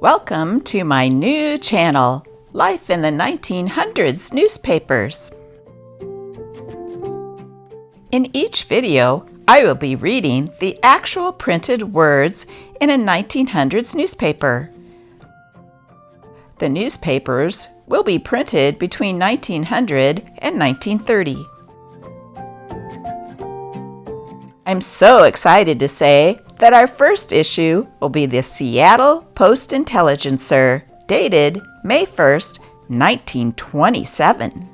Welcome to my new channel, Life in the 1900s Newspapers. In each video, I will be reading the actual printed words in a 1900s newspaper. The newspapers will be printed between 1900 and 1930. I'm so excited to say that our first issue will be the Seattle Post-Intelligencer, dated May 1st, 1927.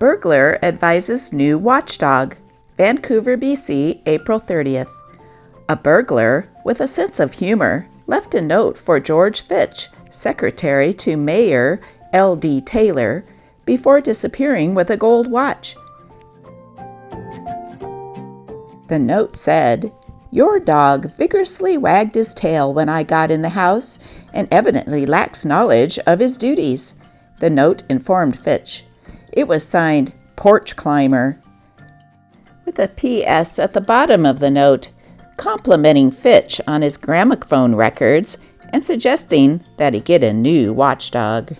Burglar advises new watchdog. Vancouver, BC, April 30th. A burglar with a sense of humor left a note for George Fitch, secretary to Mayor L.D. Taylor, before disappearing with a gold watch. The note said, "Your dog vigorously wagged his tail when I got in the house and evidently lacks knowledge of his duties." The note informed Fitch. It was signed Porch Climber, with a P.S. at the bottom of the note, complimenting Fitch on his gramophone records and suggesting that he get a new watchdog.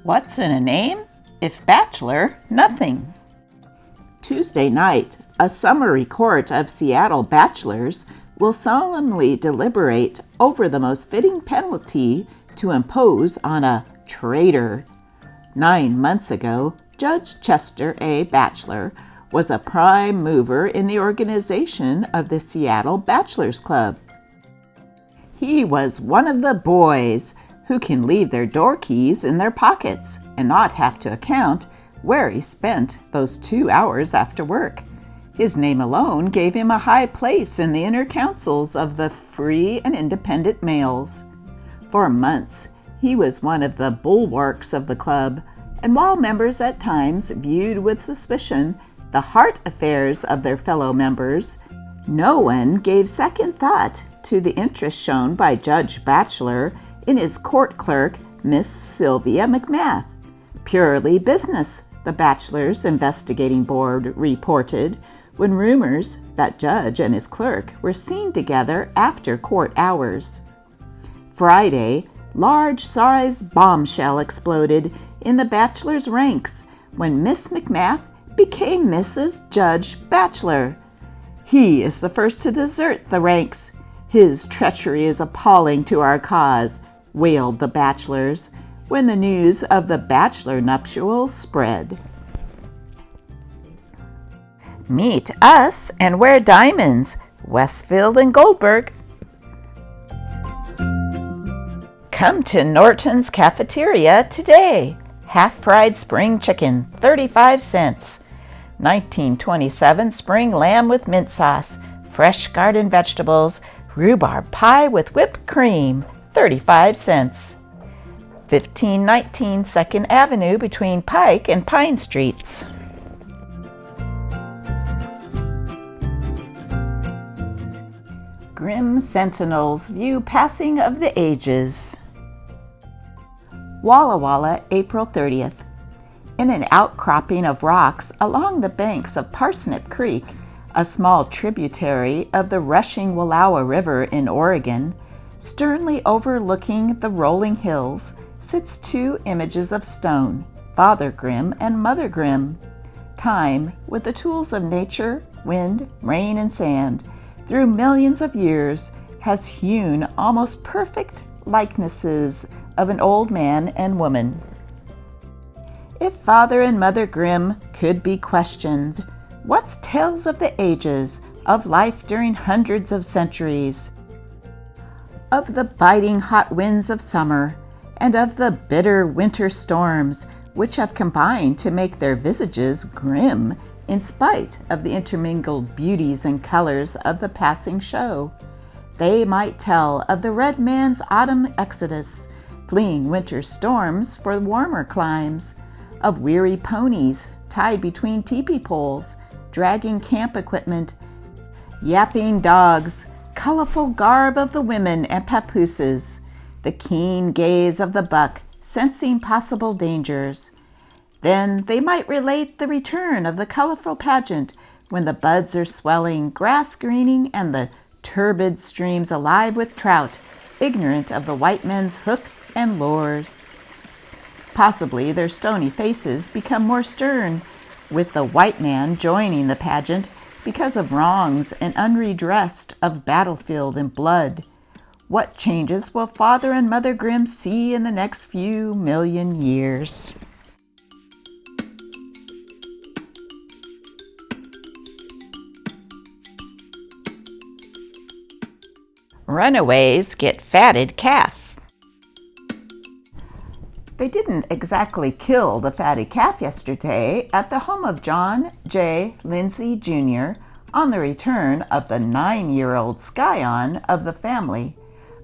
What's in a name? If Batchelor, nothing. Tuesday night, a summary court of Seattle bachelors will solemnly deliberate over the most fitting penalty to impose on a traitor. 9 months ago, Judge Chester A. Batchelor was a prime mover in the organization of the Seattle Bachelors Club. He was one of the boys who can leave their door keys in their pockets and not have to account where he spent those 2 hours after work. His name alone gave him a high place in the inner councils of the free and independent males. For months, he was one of the bulwarks of the club, and while members at times viewed with suspicion the heart affairs of their fellow members, no one gave second thought to the interest shown by Judge Batchelor in his court clerk, Miss Sylvia McMath. Purely business, the Bachelor's investigating board reported, when rumors that Judge and his clerk were seen together after court hours. Friday, large-size bombshell exploded in the Bachelor's ranks when Miss McMath became Mrs. Judge Batchelor. "He is the first to desert the ranks. His treachery is appalling to our cause," wailed the Bachelors when the news of the Bachelor nuptials spread. Meet us and wear diamonds, Westfield and Goldberg. Come to Norton's Cafeteria today. Half-fried spring chicken, 35 cents. 1927 spring lamb with mint sauce, fresh garden vegetables, rhubarb pie with whipped cream, 35 cents. 1519 2nd Avenue between Pike and Pine Streets. Grim sentinels view passing of the ages. Walla Walla, April 30th. In an outcropping of rocks along the banks of Parsnip Creek, a small tributary of the rushing Wallowa River in Oregon, sternly overlooking the rolling hills, sits 2 images of stone, Father Grimm and Mother Grimm. Time, with the tools of nature, wind, rain, and sand, through millions of years, has hewn almost perfect likenesses of an old man and woman. If Father and Mother Grimm could be questioned, what's tales of the ages, of life during hundreds of centuries, of the biting hot winds of summer, and of the bitter winter storms which have combined to make their visages grim in spite of the intermingled beauties and colors of the passing show, they might tell of the red man's autumn exodus, fleeing winter storms for warmer climes, of weary ponies tied between teepee poles, dragging camp equipment Yapping dogs, colorful garb of the women and papooses, the keen gaze of the buck, sensing possible dangers. Then they might relate the return of the colorful pageant when the buds are swelling, grass greening, and the turbid streams alive with trout, ignorant of the white men's hook and lures. Possibly their stony faces become more stern, with the white man joining the pageant because of wrongs and unredressed of battlefield and blood. What changes will Father and Mother Grimm see in the next few million years? Runaways get fatted calf. They didn't exactly kill the fatted calf yesterday at the home of John J. Lindsay Jr. on the return of the 9-year-old scion of the family,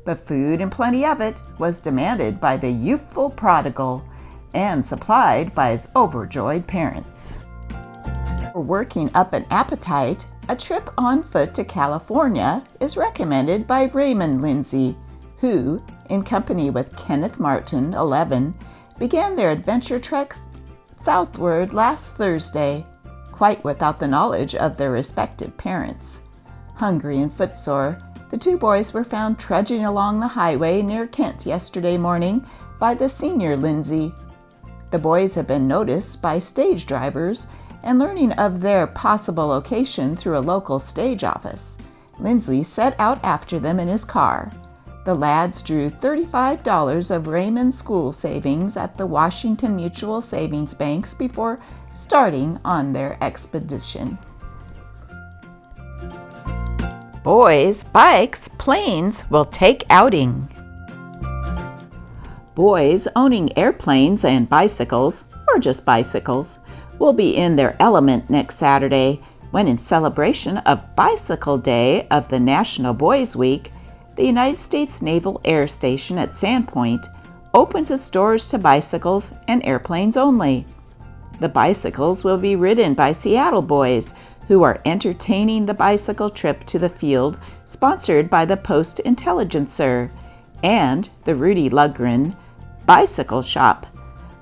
but food and plenty of it was demanded by the youthful prodigal and supplied by his overjoyed parents. For working up an appetite, a trip on foot to California is recommended by Raymond Lindsay, who, in company with Kenneth Martin, 11, began their adventure treks southward last Thursday, quite without the knowledge of their respective parents. Hungry and footsore, the two boys were found trudging along the highway near Kent yesterday morning by the senior Lindsay. The boys have been noticed by stage drivers and learning of their possible location through a local stage office. Lindsay set out after them in his car. The lads drew $35 of Raymond's school savings at the Washington Mutual Savings Banks before starting on their expedition. Boys, bikes, planes will take outing. Boys owning airplanes and bicycles, or just bicycles, will be in their element next Saturday when, in celebration of Bicycle Day of the National Boys Week, the United States Naval Air Station at Sandpoint opens its doors to bicycles and airplanes only. The bicycles will be ridden by Seattle boys who are entertaining the bicycle trip to the field sponsored by the Post-Intelligencer and the Rudy Lundgren Bicycle Shop,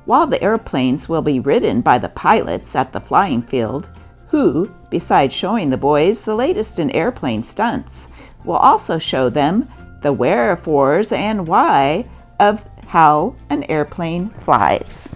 while the airplanes will be ridden by the pilots at the flying field, who, besides showing the boys the latest in airplane stunts, will also show them the wherefores and why of how an airplane flies.